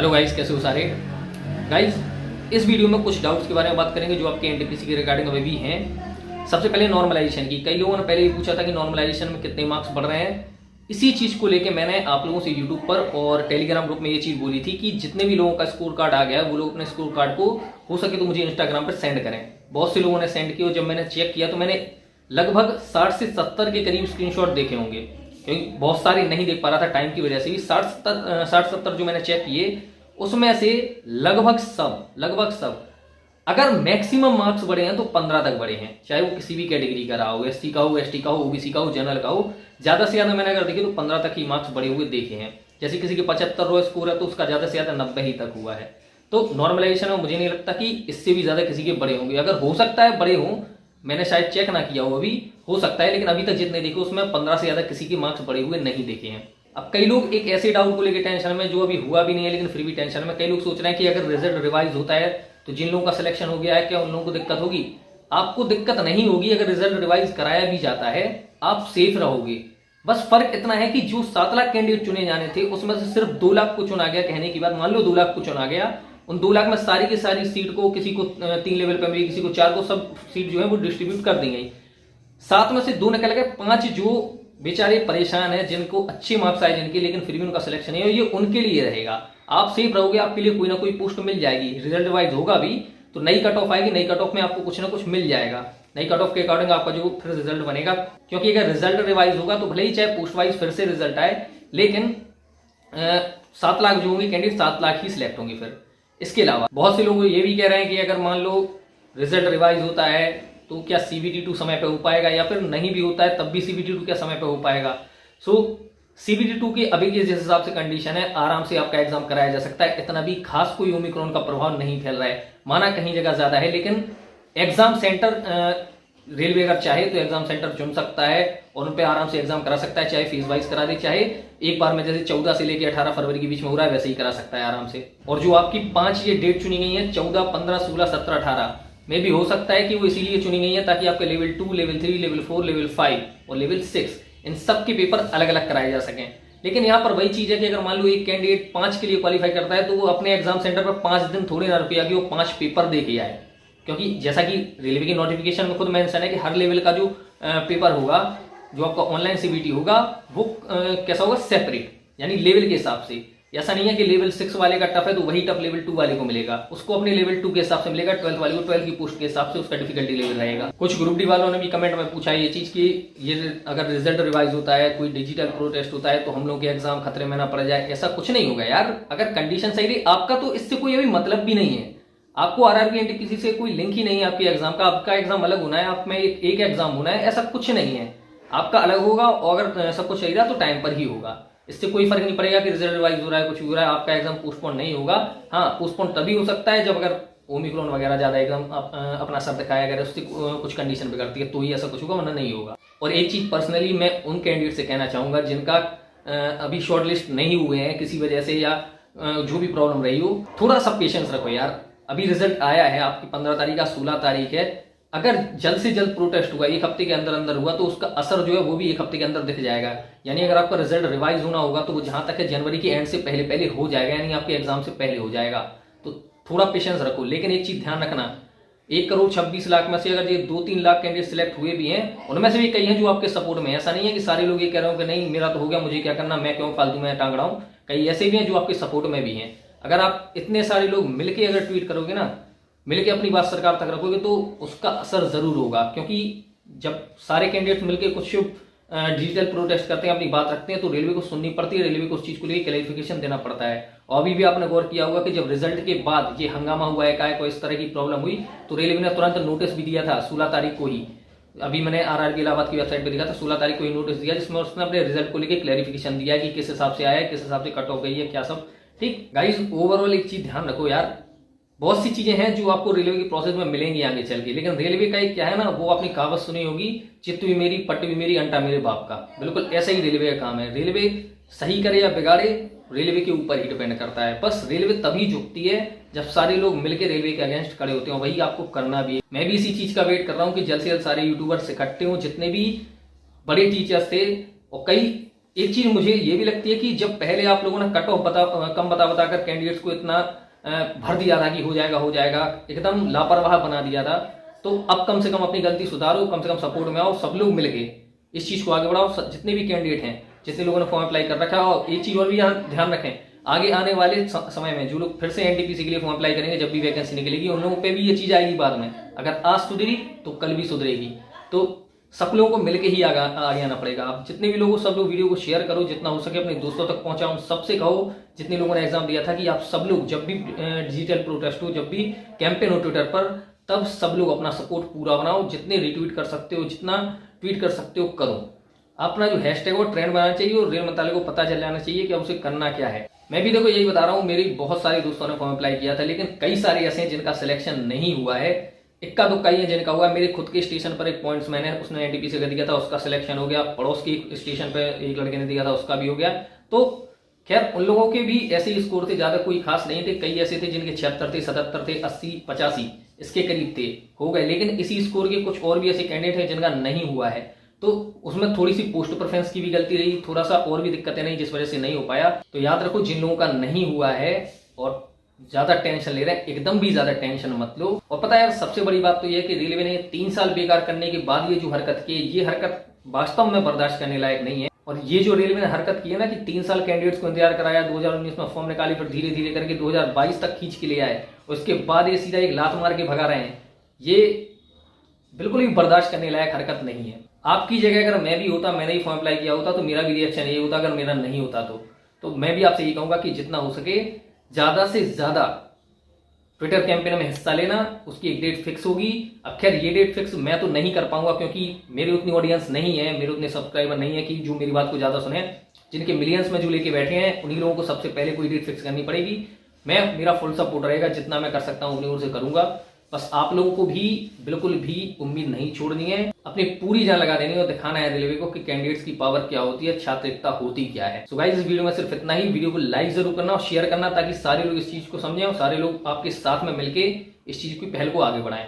Hello guys, कैसे हो सारे गाइस। इस वीडियो में कुछ डाउट्स के बारे में बात करेंगे जो आपके एनटीपीसी के रिगार्डिंग अभी भी हैं। सबसे पहले नॉर्मलाइजेशन की, कई लोगों ने पहले ये पूछा था कि नॉर्मलाइजेशन में कितने मार्क्स बढ़ रहे हैं। इसी चीज को लेके मैंने आप लोगों से यूट्यूब पर और टेलीग्राम ग्रुप में ये चीज बोली थी कि जितने भी लोगों का स्कोर कार्ड आ गया वो लोग अपने स्कोर कार्ड को हो सके तो मुझे इंस्टाग्राम पर सेंड करें। बहुत से लोगों ने सेंड किया और जब मैंने चेक किया तो मैंने लगभग 60 से 70 के करीब स्क्रीनशॉट देखे होंगे, क्योंकि बहुत सारे नहीं देख पा रहा था टाइम की वजह से भी। 60-70 जो मैंने चेक किए उसमें से लगभग सब अगर मैक्सिमम मार्क्स बढ़े हैं तो 15 तक बढ़े हैं, चाहे वो किसी भी कैटेगरी का रहा हो, एससी का हो, एसटी का हो, ओबीसी का हो, जनरल का हो। ज्यादा से ज्यादा मैंने अगर देखे तो 15 तक ही मार्क्स बढ़े हुए देखे हैं। जैसे किसी के 75 स्कोर है तो उसका ज्यादा से ज्यादा 90 ही तक हुआ है। तो नॉर्मलाइजेशन में मुझे नहीं लगता कि इससे भी ज्यादा किसी के बड़े होंगे। अगर हो सकता है बड़े हों, मैंने शायद चेक ना किया हो, अभी हो सकता है, लेकिन अभी तक जितने देखे उसमें 15 से ज्यादा किसी के मार्क्स बढ़े हुए नहीं देखे हैं। अब कई लोग एक ऐसे डाउट को लेकर टेंशन में, जो अभी हुआ भी नहीं है लेकिन फिर भी टेंशन में, कई लोग सोच रहे हैं कि अगर रिजल्ट रिवाइज होता है तो जिन लोगों का सिलेक्शन हो गया है क्या उन लोगों को दिक्कत होगी। आपको दिक्कत नहीं होगी। अगर रिजल्ट रिवाइज कराया भी जाता है आप सेफ रहोगे। बस फर्क इतना है कि जो 7 लाख कैंडिडेट चुने जाने थे उसमें से सिर्फ 2 लाख को चुना गया। कहने की बात, मान लो 2 लाख को चुना गया, उन 2 लाख में सारी की सारी सीट को, किसी को 3 लेवल पे मिली, किसी को 4 को, सब सीट जो है वो डिस्ट्रीब्यूट कर दी गई। 7 में से 2 निकल गए, 5 जो बेचारे परेशान है, जिनको अच्छे मार्क्स आए जिनके, लेकिन फिर भी उनका सिलेक्शन नहीं हो, ये उनके लिए रहेगा। आप सेफ रहोगे, आपके लिए कोई ना कोई पोस्ट मिल जाएगी। रिजल्ट वाइज होगा भी तो नई कट ऑफ आएगी, नई कट ऑफ में आपको कुछ ना कुछ मिल जाएगा। नई कट ऑफ के अकॉर्डिंग आपका जो फिर रिजल्ट बनेगा, क्योंकि अगर रिजल्ट रिवाइज होगा तो भले ही चाहे पोस्ट वाइज फिर से रिजल्ट आए, लेकिन 7 लाख जो होंगे कैंडिडेट 7 लाख ही सिलेक्ट होंगे फिर। इसके अलावा बहुत से लोग ये भी कह रहे हैं कि अगर मान लो रिजल्ट रिवाइज होता है तो क्या CBT 2 समय पे हो पाएगा, या फिर नहीं भी होता है तब भी CBT 2 क्या समय पे हो पाएगा। CBT 2 की अभी के जिस हिसाब से कंडीशन है, आराम से आपका एग्जाम कराया जा सकता है। इतना भी खास कोई ओमिक्रॉन का प्रभाव नहीं फैल रहा है। माना कहीं जगह ज्यादा है, लेकिन एग्जाम सेंटर रेलवे अगर चाहे तो एग्जाम सेंटर चुन सकता है और उन पे आराम से एग्जाम करा सकता है, चाहे फीस वाइज करा दे, चाहे एक बार में जैसे 14 से लेकर 18 फरवरी के बीच में हो रहा है वैसे ही करा सकता है आराम से। और जो आपकी 5 ये डेट चुनी गई है, 14, 15, 16, 17, 18 में भी हो सकता है कि वो इसीलिए चुनी गई है ताकि आपके लेवल 2, लेवल 3, लेवल 4, लेवल 5 और लेवल 6 इन सब के पेपर अलग अलग कराए जा सकें। लेकिन यहाँ पर वही चीज है कि अगर मान लो एक कैंडिडेट 5 के लिए क्वालिफाई करता है तो वो अपने एग्जाम सेंटर पर 5 दिन थोड़ी ना रुपया कि वो 5 पेपर दे के आए, क्योंकि जैसा कि रेलवे की नोटिफिकेशन में खुद मेंशन है कि हर लेवल का जो पेपर होगा, जो आपका ऑनलाइन CBT होगा, वो कैसा होगा, सेपरेट, यानी लेवल के हिसाब से। ऐसा नहीं है कि लेवल 6 वाले का टफ है तो वही टफ लेवल 2 वाले को मिलेगा, उसको अपने लेवल 2 के हिसाब से मिलेगा। 12th वाले को 12 की पोस्ट के हिसाब से उसका डिफिकल्टी लेवल रहेगा। कुछ ग्रुप डी वालों ने भी कमेंट में पूछा ये चीज कि ये अगर रिजल्ट रिवाइज होता है, कोई डिजिटल प्रोटेस्ट होता है तो हम लोग के एग्जाम खतरे में ना पड़ जाए। ऐसा कुछ नहीं होगा यार, अगर कंडीशन सही रही आपका तो इससे कोई अभी मतलब भी नहीं है। आपको RRB NTPC से कोई लिंक ही नहीं है आपके एग्जाम का। आपका एग्जाम अलग होना है, आप में एक एग्जाम होना है, ऐसा कुछ नहीं है। आपका अलग होगा और अगर सब कुछ सही रहा तो टाइम पर ही होगा। इससे कोई फर्क नहीं पड़ेगा कि रिजल्ट रिवाइज हो रहा है, कुछ हो रहा है, आपका एग्जाम पोस्टपोन नहीं होगा। हाँ, पोस्टपोन तभी हो सकता है जब अगर ओमिक्रॉन वगैरह ज्यादा एकदम अपना सर दिखाया, अगर उससे कुछ कंडीशन बिगड़ती है तो ही ऐसा कुछ होगा, वरना नहीं होगा। और एक चीज पर्सनली मैं उन कैंडिडेट से कहना चाहूंगा जिनका अभी शॉर्टलिस्ट नहीं हुए हैं किसी वजह से, या जो भी प्रॉब्लम रही हो, थोड़ा सा पेशेंस रखो यार। अभी रिजल्ट आया है, आपकी 15 तारीख का 16 तारीख है। अगर जल्द से जल्द प्रोटेस्ट हुआ, एक हफ्ते के अंदर अंदर हुआ, तो उसका असर जो है वो भी एक हफ्ते के अंदर दिख जाएगा। यानी अगर आपका रिजल्ट रिवाइज होना होगा तो वो जहां तक है जनवरी के एंड से पहले पहले हो जाएगा, यानी आपके एग्जाम से पहले हो जाएगा। तो थोड़ा पेशेंस रखो। लेकिन एक चीज ध्यान रखना, 1,26,00,000 में से अगर ये 2-3 लाख कैंडिडेट सिलेक्ट हुए भी हैं, उनमें से भी कई हैं जो आपके सपोर्ट में। ऐसा नहीं है कि सारे लोग ये कह रहे हो कि नहीं मेरा तो हो गया, मुझे क्या करना, मैं क्यों फालतू में टांग रहा हूं। कई ऐसे भी हैं जो आपके सपोर्ट में भी हैं। अगर आप इतने सारे लोग मिलकर अगर ट्वीट करोगे ना, मिलके अपनी बात सरकार तक रखोगे तो उसका असर जरूर होगा। क्योंकि जब सारे कैंडिडेट मिलके कुछ डिजिटल प्रोटेस्ट करते हैं, अपनी बात रखते हैं, तो रेलवे को सुननी पड़ती है, रेलवे को उस चीज को लेकर क्लैरिफिकेशन देना पड़ता है। और अभी भी आपने गौर किया होगा कि जब रिजल्ट के बाद ये हंगामा हुआ है, काय को इस तरह की प्रॉब्लम हुई, तो रेलवे ने तुरंत नोटिस भी दिया था 16 तारीख को ही। अभी मैंने RRB इलाहाबाद की वेबसाइट पर दिखा था, 16 तारीख को ही नोटिस दिया, जिसमें उसने अपने रिजल्ट को लेकर क्लैरिफिकेशन दिया कि किस हिसाब से आया है, किस हिसाब से कट ऑफ गई है, क्या सब। ठीक गाइज, ओवरऑल एक चीज ध्यान रखो यार, बहुत सी चीजें हैं जो आपको रेलवे की प्रोसेस में मिलेंगी आगे चल के, लेकिन रेलवे का एक क्या है ना, वो अपनी कहावत सुनी होगी, चित्त भी मेरी पट्ट भी मेरी अंटा मेरे बाप का। बिल्कुल ऐसा ही रेलवे का काम है। रेलवे सही करे या बिगाड़े रेलवे के ऊपर ही डिपेंड करता है। बस रेलवे तभी झुकती है जब सारे लोग मिलकर रेलवे के अगेंस्ट खड़े होते हैं, वही आपको करना भी है। मैं भी इसी चीज का वेट कर रहा हूँ कि जल्द से जल्द सारे यूट्यूबर्स इकट्ठे हों, जितने भी बड़े टीचर्स थे और कई एक चीज मुझे ये भी लगती है कि जब पहले आप लोगों ने कट ऑफ कम बता कर कैंडिडेट्स को इतना भर दिया था कि हो जाएगा, एकदम लापरवाह बना दिया था, तो अब कम से कम अपनी गलती सुधारो, कम से कम सपोर्ट में आओ, सब लोग मिलके इस चीज को आगे बढ़ाओ। जितने भी कैंडिडेट हैं, जितने लोगों ने फॉर्म अप्लाई कर रखा है, और एक चीज और भी यहाँ ध्यान रखें, आगे आने वाले समय में जो लोग फिर से एनटीपीसी के लिए फॉर्म अप्लाई करेंगे, जब भी वैकेंसी निकलेगी, उन लोगों पे भी ये चीज आएगी बाद में। अगर आज सुधरी तो कल भी सुधरेगी। तो सब लोगों को मिलकर ही आगे आना पड़ेगा। आप जितने भी लोगों, सब लोग वीडियो को शेयर करो, जितना हो सके अपने दोस्तों तक पहुंचाओ, सबसे कहो जितने लोगों ने एग्जाम दिया था कि आप सब लोग जब भी डिजिटल प्रोटेस्ट हो, जब भी कैंपेन हो ट्विटर पर, तब सब लोग अपना सपोर्ट पूरा बनाओ। जितने रिट्वीट कर सकते हो, जितना ट्वीट कर सकते हो करो। अपना जो हैशटैग वो ट्रेंड बनाना चाहिए और रेल मंत्रालय को पता चल जाना चाहिए कि अब उसे करना क्या है। मैं भी देखो यही बता रहा हूँ, मेरी बहुत सारे दोस्तों ने फॉर्म अप्लाई किया था, लेकिन कई सारे ऐसे हैं जिनका सिलेक्शन नहीं हुआ है। इक्का दुक्का ही है जिनका हुआ है। मेरे खुद के स्टेशन पर एक पॉइंट्स मैंने उसने एनटीपीसी का दिया था, उसका सिलेक्शन हो गया। पड़ोस की स्टेशन पे एक लड़के ने दिया था, उसका भी हो गया। तो खैर उन लोगों के भी ऐसे ही स्कोर थे, ज्यादा कोई खास नहीं थे। कई ऐसे थे जिनके 76 थे, 77 थे, 80, 85 इसके करीब थे, हो गए। लेकिन इसी स्कोर के कुछ और भी ऐसे कैंडिडेट हैं जिनका नहीं हुआ है, तो उसमें थोड़ी सी पोस्ट प्रेफरेंस की भी गलती रही, थोड़ा सा और भी दिक्कतें नहीं, जिस वजह से नहीं हो पाया। तो याद रखो, जिन लोगों का नहीं हुआ है और ज्यादा टेंशन ले रहे हैं, एकदम भी ज्यादा टेंशन मत लो। और पता है यार, सबसे बड़ी बात तो यह है कि रेलवे ने 3 साल बेकार करने के बाद ये जो हरकत की, ये हरकत वास्तव में बर्दाश्त करने लायक नहीं है। और ये जो रेलवे ने हरकत की है ना, कि 3 साल कैंडिडेट्स को इंतजार कराया, 2019 में फॉर्म निकाली, फिर धीरे धीरे करके 2022 तक खींच के ले आए, उसके बाद ये सीधा एक लात मार के भगा रहे हैं, ये बिल्कुल ही बर्दाश्त करने लायक हरकत नहीं है। आपकी जगह अगर मैं भी होता, मैंने ही फॉर्म अप्लाई किया होता, तो मेरा भी रिएक्शन ये होता। अगर मेरा नहीं होता तो मैं भी आपसे ये कहूंगा कि जितना हो सके ज्यादा से ज्यादा ट्विटर कैंपेन में हिस्सा लेना। उसकी एक डेट फिक्स होगी। अब खैर ये डेट फिक्स मैं तो नहीं कर पाऊंगा, क्योंकि मेरी उतनी ऑडियंस नहीं है, मेरे उतने सब्सक्राइबर नहीं है कि जो मेरी बात को ज्यादा सुने। जिनके मिलियंस में जो लेके बैठे हैं, उन्हीं लोगों को सबसे पहले कोई डेट फिक्स करनी पड़ेगी। मेरा फुल सपोर्ट रहेगा, जितना मैं कर सकता हूं अपनी ओर से करूंगा। बस आप लोगों को भी बिल्कुल भी उम्मीद नहीं छोड़नी है, अपनी पूरी जान लगा देनी है और दिखाना है रेलवे को कि कैंडिडेट्स की पावर क्या होती है, छात्रता होती क्या है। सो गाइस, इस वीडियो में सिर्फ इतना ही। वीडियो को लाइक जरूर करना और शेयर करना, ताकि सारे लोग इस चीज को समझें और सारे लोग आपके साथ में मिलके इस चीज की पहल को आगे बढ़ाएं।